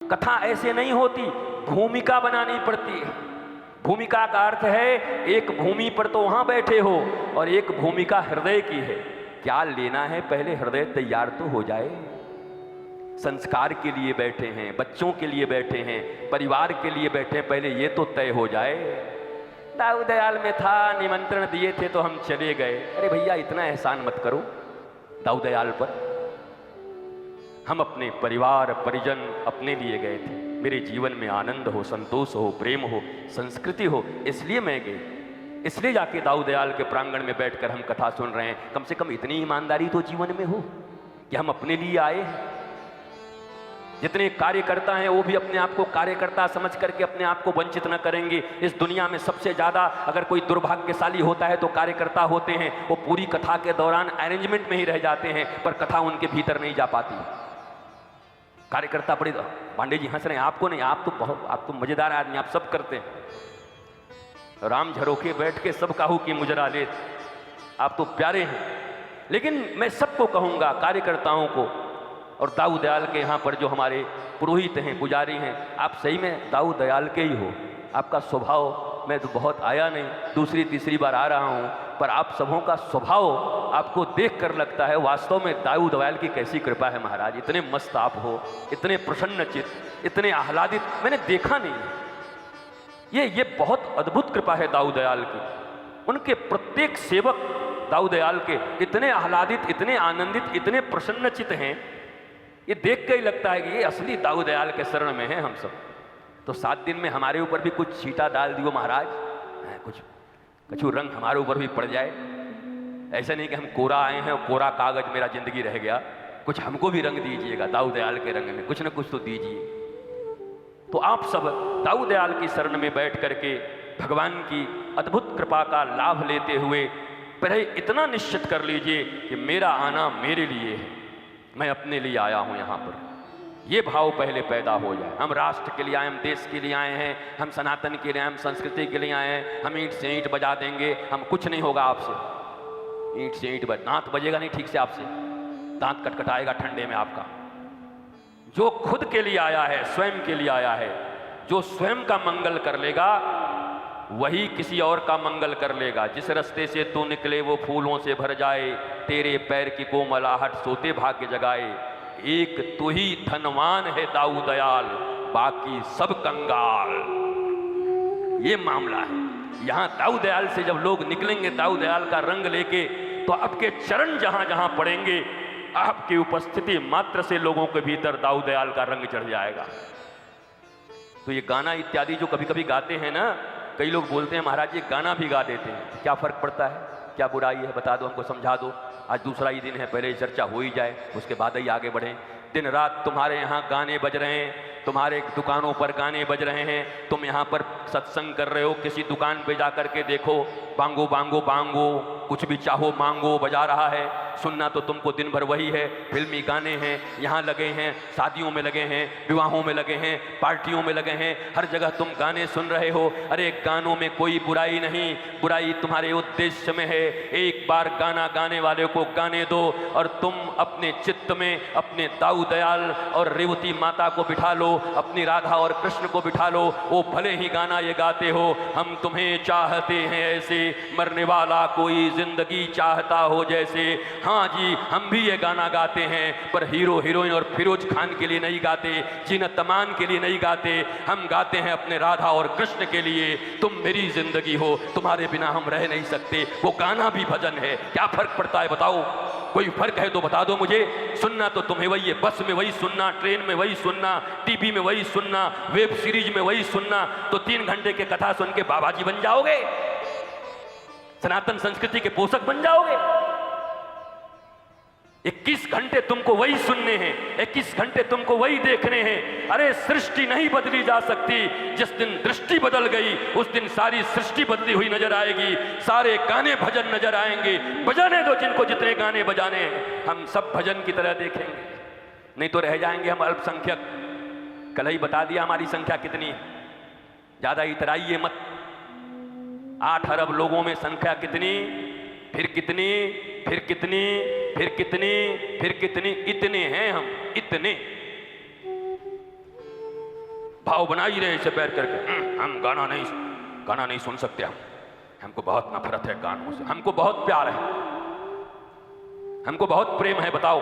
कथा ऐसे नहीं होती, भूमिका बनानी पड़ती है। भूमिका का अर्थ है एक भूमि पर तो वहां बैठे हो और एक भूमिका हृदय की है। क्या लेना है, पहले हृदय तैयार तो हो जाए। संस्कार के लिए बैठे हैं, बच्चों के लिए बैठे हैं, परिवार के लिए बैठे हैं, पहले ये तो तय हो जाए। दाऊ दयाल में था, निमंत्रण दिए थे तो हम चले गए। अरे भैया इतना एहसान मत करो दाऊ दयाल पर। हम अपने परिवार परिजन अपने लिए गए थे, मेरे जीवन में आनंद हो, संतोष हो, प्रेम हो, संस्कृति हो, इसलिए मैं गए। इसलिए जाके दाऊ दयाल के प्रांगण में बैठकर हम कथा सुन रहे हैं। कम से कम इतनी ईमानदारी तो जीवन में हो कि हम अपने लिए आए हैं। जितने कार्यकर्ता हैं वो भी अपने आप को कार्यकर्ता समझ करके अपने आप को वंचित न करेंगे। इस दुनिया में सबसे ज्यादा अगर कोई दुर्भाग्यशाली होता है तो कार्यकर्ता होते हैं। वो पूरी कथा के दौरान अरेंजमेंट में ही रह जाते हैं पर कथा उनके भीतर नहीं जा पाती। कार्यकर्ता बड़े, पांडे जी हंस रहे हैं, आपको नहीं, आप तो मजेदार आदमी, आप सब करते हैं। राम झरोखे बैठ के सब काहू की मुजरा ले, आप तो प्यारे हैं। लेकिन मैं सबको कहूंगा, कार्यकर्ताओं को और दाऊ दयाल के यहाँ पर जो हमारे पुरोहित हैं, पुजारी हैं, आप सही में दाऊ दयाल के ही हो। आपका स्वभाव, मैं तो बहुत आया नहीं, दूसरी तीसरी बार आ रहा हूँ, पर आप सबों का स्वभाव आपको देख कर लगता है वास्तव में दाऊ दयाल की कैसी कृपा है महाराज। इतने मस्त आप हो, इतने प्रसन्नचित्त, इतने आह्लादित मैंने देखा नहीं। ये बहुत अद्भुत कृपा है दाऊ दयाल की। उनके प्रत्येक सेवक दाऊ दयाल के इतने आह्लादित, इतने आनंदित, इतने प्रसन्नचित्त हैं, ये देख के ही लगता है कि ये असली दाऊ दयाल के शरण में हैं हम सब। तो 7 दिन में हमारे ऊपर भी कुछ छींटा डाल दियो महाराज, कुछ कछु रंग हमारे ऊपर भी पड़ जाए। ऐसा नहीं कि हम कोरा आए हैं और कोरा कागज मेरा जिंदगी रह गया, कुछ हमको भी रंग दीजिएगा, दाऊ दयाल के रंग में कुछ न कुछ तो दीजिए। तो आप सब दाऊ दयाल की शरण में बैठ करके भगवान की अद्भुत कृपा का लाभ लेते हुए पहले इतना निश्चित कर लीजिए कि मेरा आना मेरे लिए है, मैं अपने लिए आया हूं यहां पर। ये भाव पहले पैदा हो जाए। हम राष्ट्र के लिए आए, हम देश के लिए आए हैं, हम सनातन के लिए, हम संस्कृति के लिए आए हैं। हम ईंट से ईंट बजा देंगे, हम कुछ नहीं होगा आपसे। ईंट से ईंट दांत बजेगा नहीं ठीक से आपसे, दांत कटकटाएगा ठंडे में आपका। जो खुद के लिए आया है, स्वयं के लिए आया है, जो स्वयं का मंगल कर लेगा वही किसी और का मंगल कर लेगा। जिस रास्ते से तू निकले वो फूलों से भर जाए, तेरे पैर की कोमलाहट सोते भाग्य जगाए। एक तू ही धनवान है दाऊ दयाल, बाकी सब कंगाल। ये मामला है। यहां दाऊ दयाल से जब लोग निकलेंगे दाऊ दयाल का रंग लेके, तो आपके चरण जहां जहां पड़ेंगे, आपकी उपस्थिति मात्र से लोगों के भीतर दाऊ दयाल का रंग चढ़ जाएगा। तो ये गाना इत्यादि जो कभी कभी गाते हैं ना, कई लोग बोलते हैं महाराज ये गाना भी गा देते हैं, क्या फर्क पड़ता है, क्या बुराई है, बता दो, हमको समझा दो। आज दूसरा ही दिन है, पहले चर्चा हो ही जाए, उसके बाद ही आगे बढ़ें। दिन रात तुम्हारे यहाँ गाने बज रहे हैं, तुम्हारे दुकानों पर गाने बज रहे हैं, तुम यहाँ पर सत्संग कर रहे हो, किसी दुकान पे जा करके देखो, बांगो बांगो बांगो, कुछ भी चाहो मांगो बजा रहा है। सुनना तो तुमको दिन भर वही है, फिल्मी गाने हैं, यहाँ लगे हैं, शादियों में लगे हैं, विवाहों में लगे हैं, पार्टियों में लगे हैं, हर जगह तुम गाने सुन रहे हो। अरे गानों में कोई बुराई नहीं, बुराई तुम्हारे उद्देश्य में है। एक बार गाना गाने वाले को गाने दो और तुम अपने चित्त में अपने दाऊ दयाल और रेवती माता को बिठा लो, अपनी राधा और कृष्ण को बिठा लो। वो भले ही गाना ये गाते हो, हम तुम्हें चाहते हैं ऐसे, मरने वाला कोई जिंदगी चाहता हो जैसे। हाँ जी, हम भी ये गाना गाते हैं, पर हीरो हीरोइन और फिरोज खान के लिए नहीं गाते, जीनत अमान के लिए नहीं गाते, हम गाते हैं अपने राधा और कृष्ण के लिए। तुम मेरी जिंदगी हो, तुम्हारे बिना हम रह नहीं सकते। वो गाना भी भजन है, क्या फर्क पड़ता है बताओ? कोई फर्क है तो बता दो मुझे। सुनना तो तुम्हें वही है, बस में वही सुनना, ट्रेन में वही सुनना, टीवी में वही सुनना, वेब सीरीज में वही सुनना। तो 3 घंटे के कथा सुन के बाबा जी बन जाओगे, सनातन संस्कृति के पोषक बन जाओगे। 21 घंटे तुमको वही सुनने हैं, 21 घंटे तुमको वही देखने हैं। अरे सृष्टि नहीं बदली जा सकती। जिस दिन दृष्टि बदल गई उस दिन सारी सृष्टि बदली हुई नजर आएगी, सारे गाने भजन नजर आएंगे। बजाने दो जिनको जितने गाने बजाने हैं, हम सब भजन की तरह देखेंगे, नहीं तो रह जाएंगे हम अल्पसंख्यक। कल ही बता दिया हमारी संख्या कितनी है, ज्यादा इतराइए मत। 8 अरब लोगों में संख्या कितनी, फिर कितनी, फिर कितनी, फिर कितनी, फिर कितनी, इतने हैं हम, इतने। भाव बना ही रहे इसे बैठ करके। हम गाना नहीं सुन सकते, हमको बहुत नफरत है गानों से, हमको बहुत प्यार है, हमको बहुत प्रेम है, बताओ